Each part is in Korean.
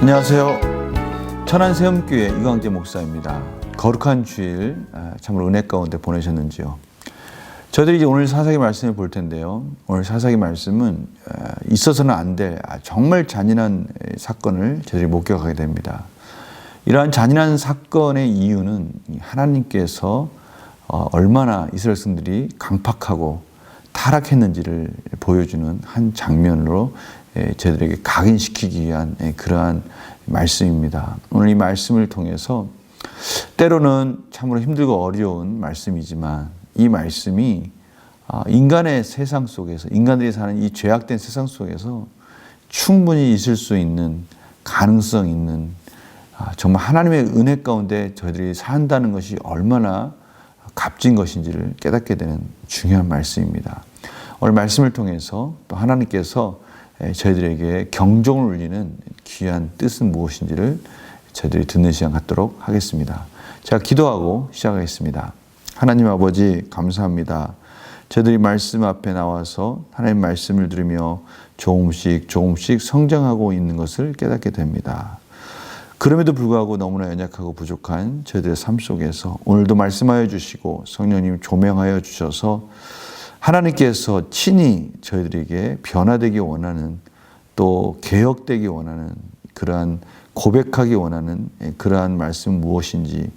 안녕하세요. 천안세움교회 이광재 목사입니다. 거룩한 주일 참으로 은혜 가운데 보내셨는지요? 저희들이 이제 오늘 사사기 말씀을 볼 텐데요. 오늘 사사기 말씀은 있어서는 안 될 정말 잔인한 사건을 저희들이 목격하게 됩니다. 이러한 잔인한 사건의 이유는 하나님께서 얼마나 이스라엘 백성들이 강팍하고 타락했는지를 보여주는 한 장면으로 저희들에게 각인시키기 위한 그러한 말씀입니다. 오늘 이 말씀을 통해서 때로는 참으로 힘들고 어려운 말씀이지만 이 말씀이 인간의 세상 속에서, 인간들이 사는 이 죄악된 세상 속에서 충분히 있을 수 있는 가능성 있는 정말 하나님의 은혜 가운데 저희들이 산다는 것이 얼마나 값진 것인지를 깨닫게 되는 중요한 말씀입니다. 오늘 말씀을 통해서 또 하나님께서 저희들에게 경종을 울리는 귀한 뜻은 무엇인지를 저희들이 듣는 시간 갖도록 하겠습니다. 제가 기도하고 시작하겠습니다. 하나님 아버지 감사합니다. 저희들이 말씀 앞에 나와서 하나님 말씀을 들으며 조금씩 성장하고 있는 것을 깨닫게 됩니다. 그럼에도 불구하고 너무나 연약하고 부족한 저희들의 삶 속에서 오늘도 말씀하여 주시고 성령님 조명하여 주셔서 하나님께서 친히 저희들에게 변화되기 원하는 또 개혁되기 원하는 그러한 고백하기 원하는 그러한 말씀 무엇인지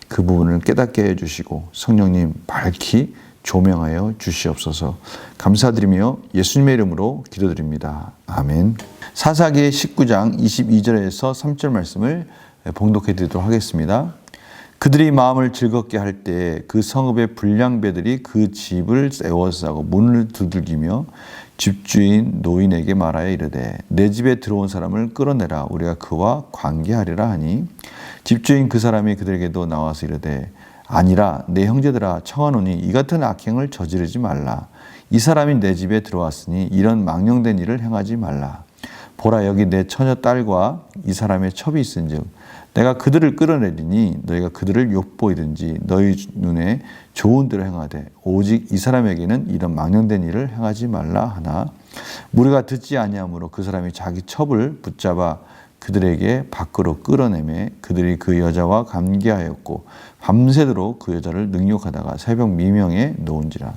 그 부분을 깨닫게 해주시고 성령님 밝히 조명하여 주시옵소서. 감사드리며 예수님의 이름으로 기도드립니다. 아멘. 사사기 19장 22절에서 3절 말씀을 봉독해 드리도록 하겠습니다. 그들이 마음을 즐겁게 할 때 그 성읍의 불량배들이 그 집을 에워싸고 문을 두들기며 집주인 노인에게 말하여 이르되 내 집에 들어온 사람을 끌어내라 우리가 그와 관계하리라 하니 집주인 그 사람이 그들에게도 나와서 이르되 아니라 내 형제들아 청하노니 이 같은 악행을 저지르지 말라. 이 사람이 내 집에 들어왔으니 이런 망령된 일을 행하지 말라. 보라 여기 내 처녀 딸과 이 사람의 첩이 있은즉 내가 그들을 끌어내리니 너희가 그들을 욕보이든지 너희 눈에 좋은 대로 행하되 오직 이 사람에게는 이런 망령된 일을 행하지 말라 하나 무리가 듣지 아니하므로 그 사람이 자기 첩을 붙잡아 그들에게 밖으로 끌어내매 그들이 그 여자와 관계하였고 밤새도록 그 여자를 능욕하다가 새벽 미명에 놓은지라.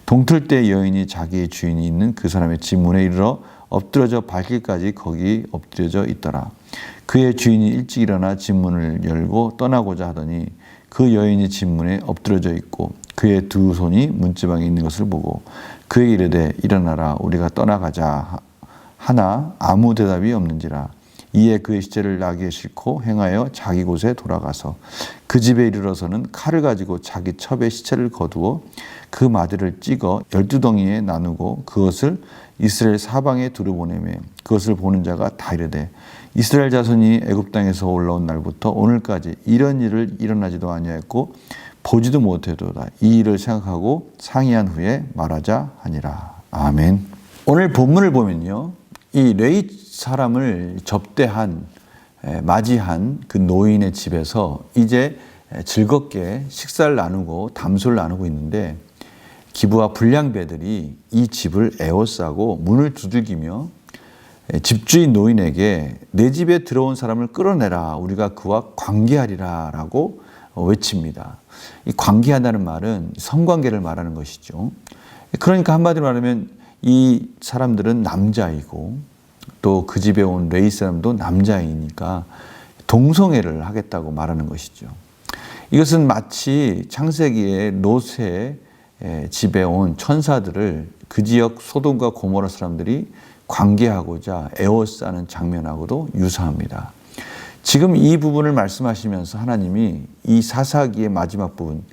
동틀 때 여인이 자기의 주인이 있는 그 사람의 집 문에 이르러 엎드려져 발길까지 거기 엎드려져 있더라. 그의 주인이 일찍 일어나 집 문을 열고 떠나고자 하더니 그 여인이 집 문에 엎드려져 있고 그의 두 손이 문지방에 있는 것을 보고 그에게 이르되 일어나라 우리가 떠나가자 하나 아무 대답이 없는지라. 이에 그의 시체를 나귀에 싣고 행하여 자기 곳에 돌아가서 그 집에 이르러서는 칼을 가지고 자기 첩의 시체를 거두어 그 마디를 찍어 12덩이에 나누고 그것을 이스라엘 사방에 두루 보내매 그것을 보는 자가 다 이르되 이스라엘 자손이 애굽 땅에서 올라온 날부터 오늘까지 이런 일을 일어나지도 아니하였고 보지도 못해도다. 이 일을 생각하고 상의한 후에 말하자 하니라. 아멘. 오늘 본문을 보면요, 이 레위 사람을 접대한 맞이한 그 노인의 집에서 이제 즐겁게 식사를 나누고 담소를 나누고 있는데 기부와 불량배들이 이 집을 에워싸고 문을 두들기며 집주인 노인에게 내 집에 들어온 사람을 끌어내라 우리가 그와 관계하리라 라고 외칩니다. 이 관계한다는 말은 성관계를 말하는 것이죠. 그러니까 한마디로 말하면 이 사람들은 남자이고 또 그 집에 온 레위 사람도 남자이니까 동성애를 하겠다고 말하는 것이죠. 이것은 마치 창세기에 롯의 집에 온 천사들을 그 지역 소돔과 고모라 사람들이 관계하고자 에워싸는 장면하고도 유사합니다. 지금 이 부분을 말씀하시면서 하나님이 이 사사기의 마지막 부분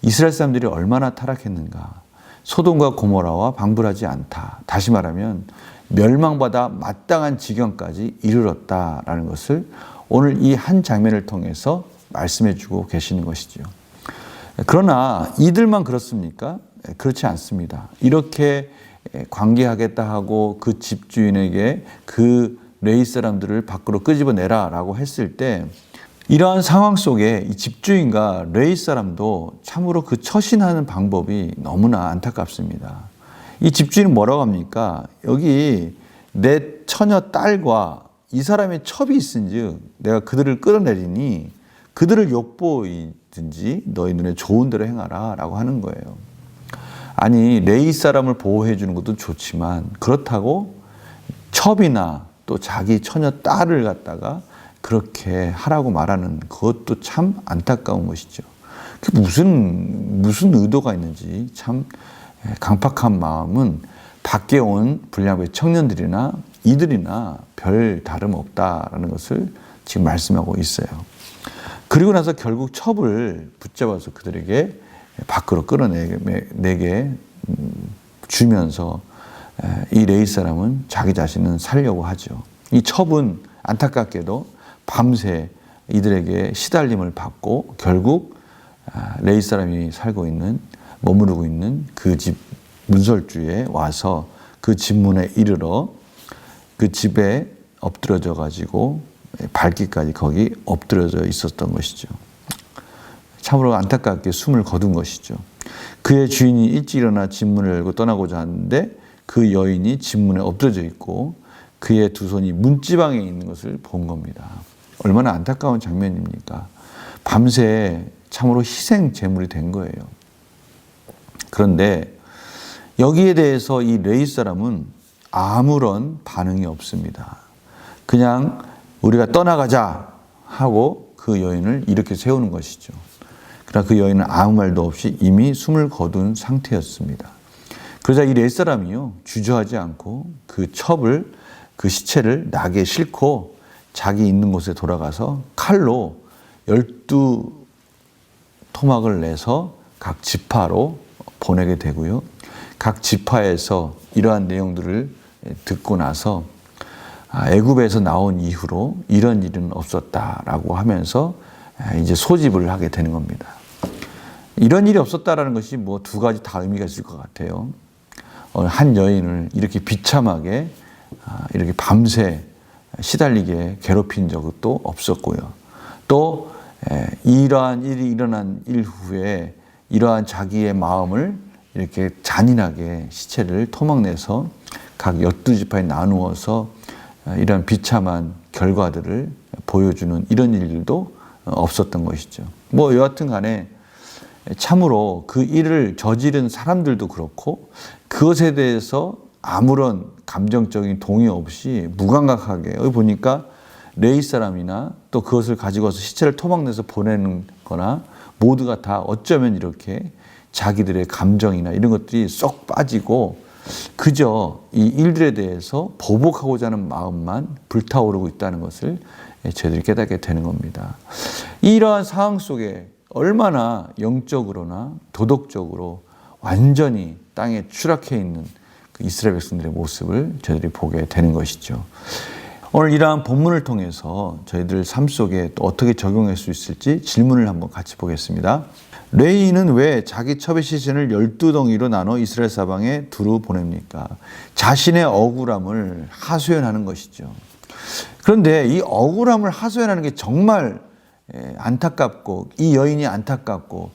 이스라엘 사람들이 얼마나 타락했는가, 소돔과 고모라와 방불하지 않다, 다시 말하면 멸망받아 마땅한 지경까지 이르렀다라는 것을 오늘 이 한 장면을 통해서 말씀해 주고 계시는 것이죠. 그러나 이들만 그렇습니까? 그렇지 않습니다. 이렇게 관계하겠다 하고 그 집주인에게 그 레위 사람들을 밖으로 끄집어내라 라고 했을 때 이러한 상황 속에 이 집주인과 레위 사람도 참으로 그 처신하는 방법이 너무나 안타깝습니다. 이 집주인은 뭐라고 합니까? 여기 내 처녀 딸과 이 사람의 첩이 있은즉 내가 그들을 끌어내리니 그들을 욕보이든지 너희 눈에 좋은 대로 행하라 라고 하는 거예요. 아니 레위 사람을 보호해 주는 것도 좋지만 그렇다고 첩이나 또 자기 처녀 딸을 갖다가 그렇게 하라고 말하는 그것도 참 안타까운 것이죠. 그게 무슨 의도가 있는지 참 강팍한 마음은 밖에 온 불량배 청년들이나 이들이나 별 다름없다라는 것을 지금 말씀하고 있어요. 그리고 나서 결국 첩을 붙잡아서 그들에게 밖으로 끌어내게 주면서 이 레위 사람은 자기 자신은 살려고 하죠. 이 첩은 안타깝게도 밤새 이들에게 시달림을 받고 결국 레위 사람이 머무르고 있는 그 집 문설주에 와서 그 집 문에 이르러 그 집에 엎드려져 가지고 발기까지 거기 엎드려져 있었던 것이죠. 참으로 안타깝게 숨을 거둔 것이죠. 그의 주인이 일찍 일어나 집 문을 열고 떠나고자 하는데 그 여인이 집 문에 엎드려져 있고 그의 두 손이 문지방에 있는 것을 본 겁니다. 얼마나 안타까운 장면입니까? 밤새 참으로 희생 제물이 된 거예요. 그런데 여기에 대해서 이 레위 사람은 아무런 반응이 없습니다. 그냥 우리가 떠나가자 하고 그 여인을 이렇게 세우는 것이죠. 그러나 그 여인은 아무 말도 없이 이미 숨을 거둔 상태였습니다. 그러자 이 레위 사람이요 주저하지 않고 그 첩을 그 시체를 낙에 싣고 자기 있는 곳에 돌아가서 칼로 12토막을 내서 각 지파로 보내게 되고요. 각 지파에서 이러한 내용들을 듣고 나서 애굽에서 나온 이후로 이런 일은 없었다라고 하면서 이제 소집을 하게 되는 겁니다. 이런 일이 없었다라는 것이 뭐 두 가지 다 의미가 있을 것 같아요. 한 여인을 이렇게 비참하게 이렇게 밤새 시달리게 괴롭힌 적도 없었고요. 또 이러한 일이 일어난 이후에 이러한 자기의 마음을 이렇게 잔인하게 시체를 토막내서 각 12지파에 나누어서 이런 비참한 결과들을 보여주는 이런 일들도 없었던 것이죠. 뭐 여하튼 간에 참으로 그 일을 저지른 사람들도 그렇고 그것에 대해서 아무런 감정적인 동의 없이 무감각하게 여기 보니까 레위 사람이나 또 그것을 가지고 와서 시체를 토막내서 보내는 거나 모두가 다 어쩌면 이렇게 자기들의 감정이나 이런 것들이 쏙 빠지고 그저 이 일들에 대해서 보복하고자 하는 마음만 불타오르고 있다는 것을 저희들이 깨닫게 되는 겁니다. 이러한 상황 속에 얼마나 영적으로나 도덕적으로 완전히 땅에 추락해 있는 그 이스라엘 백성들의 모습을 저희들이 보게 되는 것이죠. 오늘 이러한 본문을 통해서 저희들 삶 속에 또 어떻게 적용할 수 있을지 질문을 한번 같이 보겠습니다. 레위인은 왜 자기 첩의 시신을 12덩이로 나눠 이스라엘 사방에 두루 보냅니까? 자신의 억울함을 하소연하는 것이죠. 그런데 이 억울함을 하소연하는 게 정말 안타깝고 이 여인이 안타깝고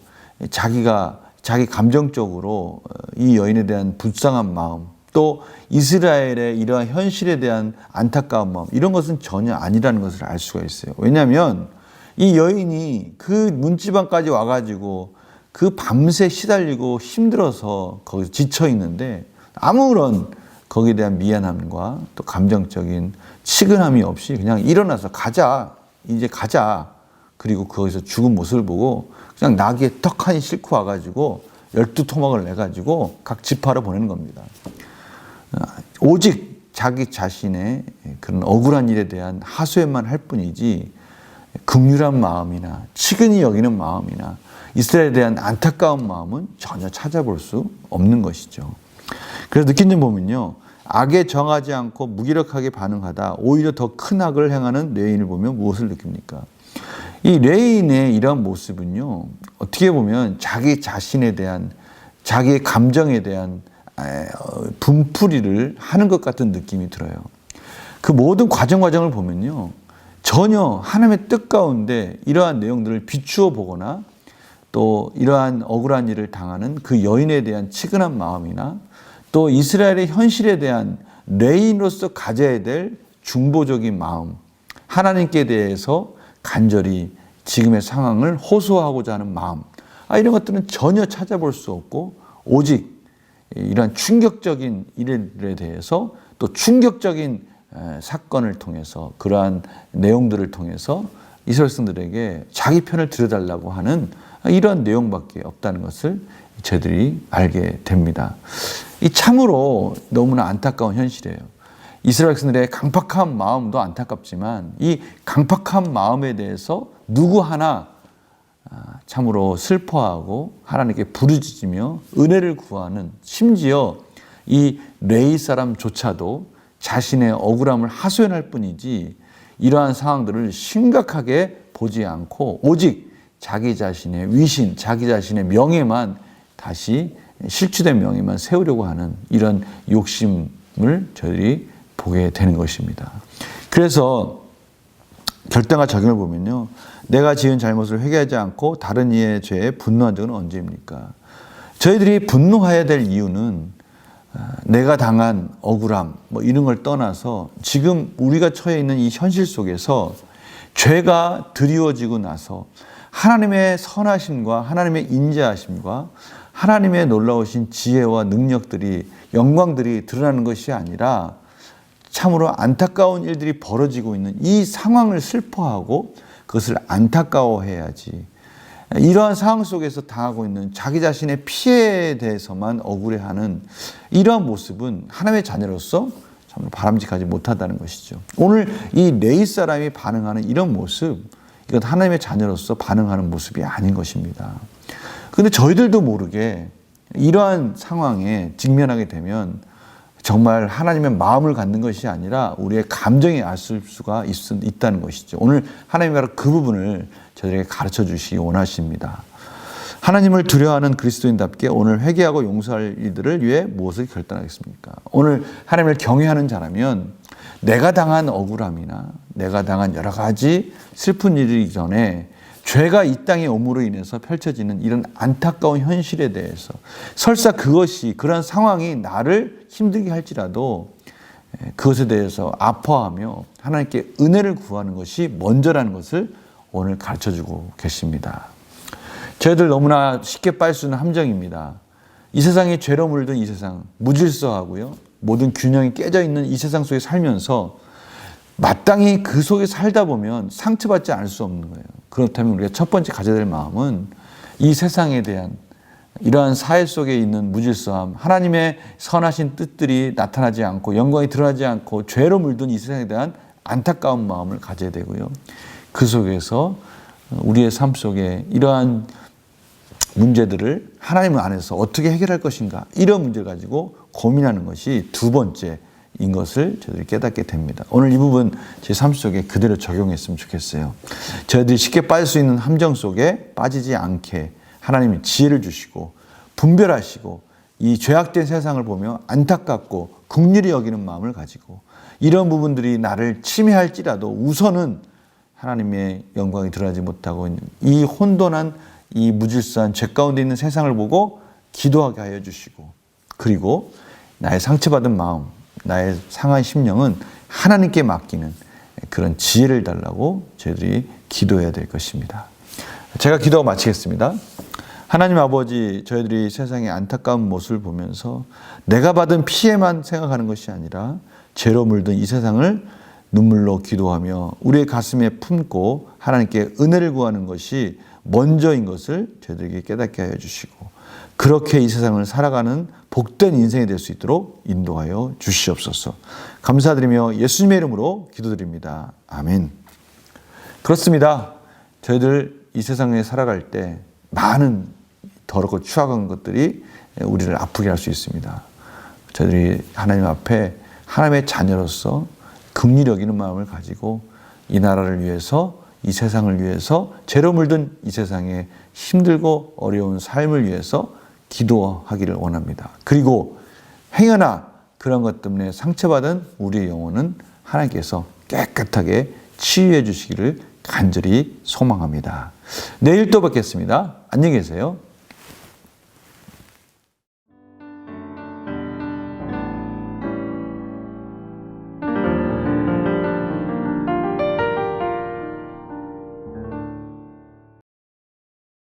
자기 감정적으로 이 여인에 대한 불쌍한 마음 또 이스라엘의 이러한 현실에 대한 안타까운 마음 이런 것은 전혀 아니라는 것을 알 수가 있어요. 왜냐하면 이 여인이 그 문지방까지 와가지고 그 밤새 시달리고 힘들어서 거기서 지쳐 있는데 아무런 거기에 대한 미안함과 또 감정적인 치근함이 없이 그냥 일어나서 이제 가자. 그리고 거기서 죽은 모습을 보고 그냥 나귀에 턱하니 싣고 와가지고 12토막을 내가지고 각 지파로 보내는 겁니다. 오직 자기 자신의 그런 억울한 일에 대한 하소연만 할 뿐이지 긍휼한 마음이나 치근히 여기는 마음이나 이스라엘에 대한 안타까운 마음은 전혀 찾아볼 수 없는 것이죠. 그래서 느낀 점 보면요. 악에 정하지 않고 무기력하게 반응하다 오히려 더 큰 악을 행하는 레위인을 보면 무엇을 느낍니까? 이 레위인의 이러한 모습은요. 어떻게 보면 자기 자신에 대한 자기의 감정에 대한 분풀이를 하는 것 같은 느낌이 들어요. 그 모든 과정을 보면요. 전혀 하나님의 뜻 가운데 이러한 내용들을 비추어 보거나 또 이러한 억울한 일을 당하는 그 여인에 대한 치근한 마음이나 또 이스라엘의 현실에 대한 레위인으로서 가져야 될 중보적인 마음, 하나님께 대해서 간절히 지금의 상황을 호소하고자 하는 마음, 이런 것들은 전혀 찾아볼 수 없고 오직 이러한 충격적인 일에 대해서 또 충격적인 사건을 통해서 그러한 내용들을 통해서 이스라엘 백성들에게 자기 편을 들여달라고 하는 이러한 내용밖에 없다는 것을 저희들이 알게 됩니다. 이 참으로 너무나 안타까운 현실이에요. 이스라엘 백성들의 강팍한 마음도 안타깝지만 이 강팍한 마음에 대해서 누구 하나 참으로 슬퍼하고 하나님께 부르짖으며 은혜를 구하는, 심지어 이 레위 사람조차도 자신의 억울함을 하소연할 뿐이지 이러한 상황들을 심각하게 보지 않고 오직 자기 자신의 위신, 자기 자신의 명예만 다시 실추된 명예만 세우려고 하는 이런 욕심을 저희들이 보게 되는 것입니다. 그래서 결단과 적용을 보면요, 내가 지은 잘못을 회개하지 않고 다른 이의 죄에 분노한 적은 언제입니까? 저희들이 분노해야 될 이유는 내가 당한 억울함 이런 걸 떠나서 지금 우리가 처해 있는 이 현실 속에서 죄가 드리워지고 나서 하나님의 선하심과 하나님의 인자하심과 하나님의 놀라우신 지혜와 능력들이, 영광들이 드러나는 것이 아니라 참으로 안타까운 일들이 벌어지고 있는 이 상황을 슬퍼하고 그것을 안타까워해야지, 이러한 상황 속에서 당하고 있는 자기 자신의 피해에 대해서만 억울해하는 이러한 모습은 하나님의 자녀로서 참 바람직하지 못하다는 것이죠. 오늘 이 레위 사람이 반응하는 이런 모습, 이건 하나님의 자녀로서 반응하는 모습이 아닌 것입니다. 그런데 저희들도 모르게 이러한 상황에 직면하게 되면 정말 하나님의 마음을 갖는 것이 아니라 우리의 감정이 앞설 수가 있다는 것이죠. 오늘 하나님이 바로 그 부분을 저희에게 가르쳐 주시기 원하십니다. 하나님을 두려워하는 그리스도인답게 오늘 회개하고 용서할 일들을 위해 무엇을 결단하겠습니까? 오늘 하나님을 경외하는 자라면 내가 당한 억울함이나 내가 당한 여러 가지 슬픈 일이 전에 죄가 이 땅에 옴으로 인해서 펼쳐지는 이런 안타까운 현실에 대해서 설사 그것이, 그런 상황이 나를 힘들게 할지라도 그것에 대해서 아파하며 하나님께 은혜를 구하는 것이 먼저라는 것을 오늘 가르쳐주고 계십니다. 저희들 너무나 쉽게 빠질 수 있는 함정입니다. 이 세상에 죄로 물든 이 세상, 무질서하고요, 모든 균형이 깨져 있는 이 세상 속에 살면서 마땅히 그 속에 살다 보면 상처받지 않을 수 없는 거예요. 그렇다면 우리가 첫 번째 가져야 될 마음은 이 세상에 대한 이러한 사회 속에 있는 무질서함, 하나님의 선하신 뜻들이 나타나지 않고 영광이 드러나지 않고 죄로 물든 이 세상에 대한 안타까운 마음을 가져야 되고요. 그 속에서 우리의 삶 속에 이러한 문제들을 하나님 안에서 어떻게 해결할 것인가, 이런 문제를 가지고 고민하는 것이 두 번째인 것을 저희들이 깨닫게 됩니다. 오늘 이 부분 제 삶 속에 그대로 적용했으면 좋겠어요. 저희들이 쉽게 빠질 수 있는 함정 속에 빠지지 않게 하나님이 지혜를 주시고 분별하시고 이 죄악된 세상을 보며 안타깝고 긍휼히 여기는 마음을 가지고 이런 부분들이 나를 침해할지라도 우선은 하나님의 영광이 드러나지 못하고 있는 이 혼돈한 이 무질서한 죄 가운데 있는 세상을 보고 기도하게 하여 주시고, 그리고 나의 상처받은 마음, 나의 상한 심령은 하나님께 맡기는 그런 지혜를 달라고 저희들이 기도해야 될 것입니다. 제가 기도하고 마치겠습니다. 하나님 아버지, 저희들이 세상의 안타까운 모습을 보면서 내가 받은 피해만 생각하는 것이 아니라 죄로 물든 이 세상을 눈물로 기도하며 우리의 가슴에 품고 하나님께 은혜를 구하는 것이 먼저인 것을 저희들에게 깨닫게 하여 주시고, 그렇게 이 세상을 살아가는 복된 인생이 될 수 있도록 인도하여 주시옵소서. 감사드리며 예수님의 이름으로 기도드립니다. 아멘. 그렇습니다. 저희들 이 세상에 살아갈 때 많은 더럽고 추악한 것들이 우리를 아프게 할 수 있습니다. 저희들이 하나님 앞에 하나님의 자녀로서 긍휼히 여기는 마음을 가지고 이 나라를 위해서, 이 세상을 위해서, 죄로 물든 이 세상의 힘들고 어려운 삶을 위해서 기도하기를 원합니다. 그리고 행여나 그런 것 때문에 상처받은 우리의 영혼은 하나님께서 깨끗하게 치유해 주시기를 간절히 소망합니다. 내일 또 뵙겠습니다. 안녕히 계세요.